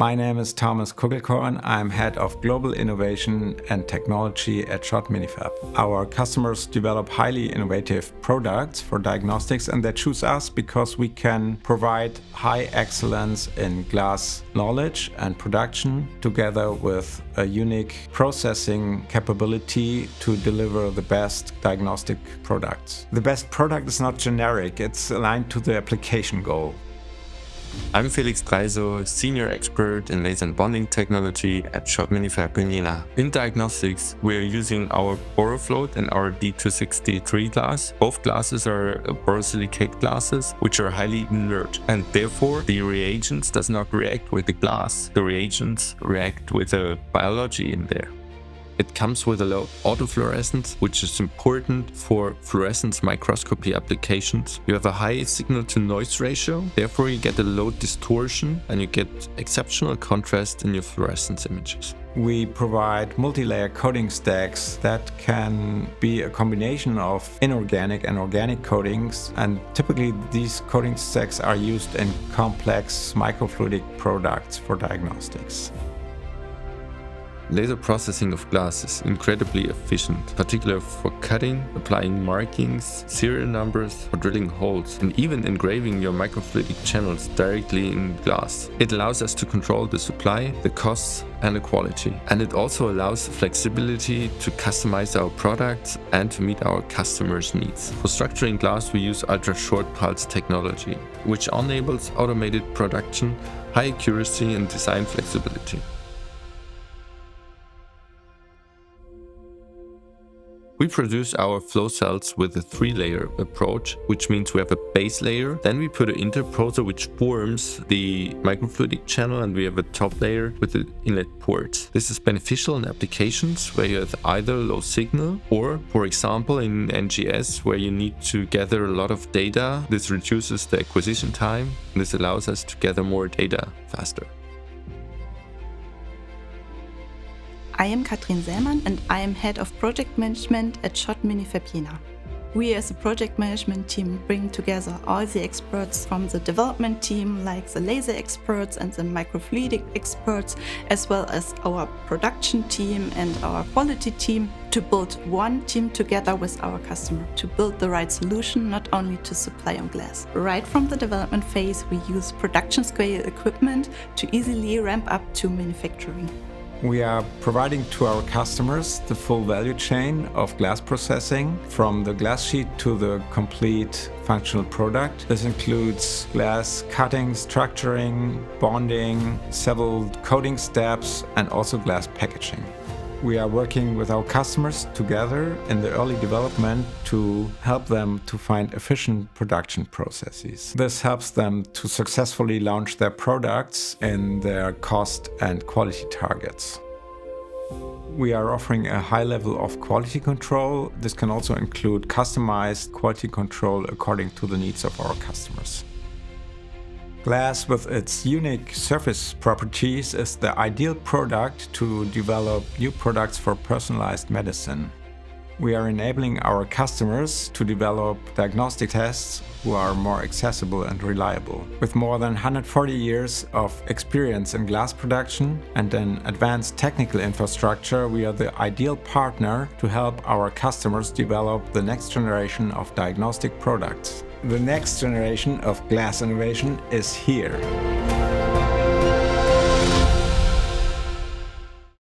My name is Thomas Kuckelkorn. I'm Head of Global Innovation and Technology at SCHOTT MINIFAB. Our customers develop highly innovative products for diagnostics, and they choose us because we can provide high excellence in glass knowledge and production together with a unique processing capability to deliver the best diagnostic products. The best product is not generic, it's aligned to the application goal. I'm Felix Dreisow, Senior Expert in Laser and Bonding Technology at SCHOTT MINIFAB in Jena. In diagnostics, we are using our BoroFloat and our D263 glass. Both glasses are borosilicate glasses, which are highly inert, and therefore the reagents does not react with the glass. The reagents react with the biology in there. It comes with a low autofluorescence, which is important for fluorescence microscopy applications. You have a high signal-to-noise ratio, therefore you get a low distortion and you get exceptional contrast in your fluorescence images. We provide multi-layer coating stacks that can be a combination of inorganic and organic coatings, and typically these coating stacks are used in complex microfluidic products for diagnostics. Laser processing of glass is incredibly efficient, particularly for cutting, applying markings, serial numbers, or drilling holes, and even engraving your microfluidic channels directly in glass. It allows us to control the supply, the costs, and the quality. And it also allows flexibility to customize our products and to meet our customers' needs. For structuring glass, we use ultra-short pulse technology, which enables automated production, high accuracy, and design flexibility. We produce our flow cells with a 3-layer approach, which means we have a base layer, then we put an interposer which forms the microfluidic channel, and we have a top layer with the inlet ports. This is beneficial in applications where you have either low signal or, for example, in NGS where you need to gather a lot of data. This reduces the acquisition time, and this allows us to gather more data faster. I am Cathrin Sellmann and I am Head of Project Management at SCHOTT MINIFAB Jena. We as a project management team bring together all the experts from the development team, like the laser experts and the microfluidic experts, as well as our production team and our quality team, to build one team together with our customer, to build the right solution, not only to supply on glass. Right from the development phase, we use production scale equipment to easily ramp up to manufacturing. We are providing to our customers the full value chain of glass processing, from the glass sheet to the complete functional product. This includes glass cutting, structuring, bonding, several coating steps, and also glass packaging. We are working with our customers together in the early development to help them to find efficient production processes. This helps them to successfully launch their products in their cost and quality targets. We are offering a high level of quality control. This can also include customized quality control according to the needs of our customers. Glass, with its unique surface properties, is the ideal product to develop new products for personalized medicine. We are enabling our customers to develop diagnostic tests who are more accessible and reliable. With more than 140 years of experience in glass production and an advanced technical infrastructure, we are the ideal partner to help our customers develop the next generation of diagnostic products. The next generation of glass innovation is here.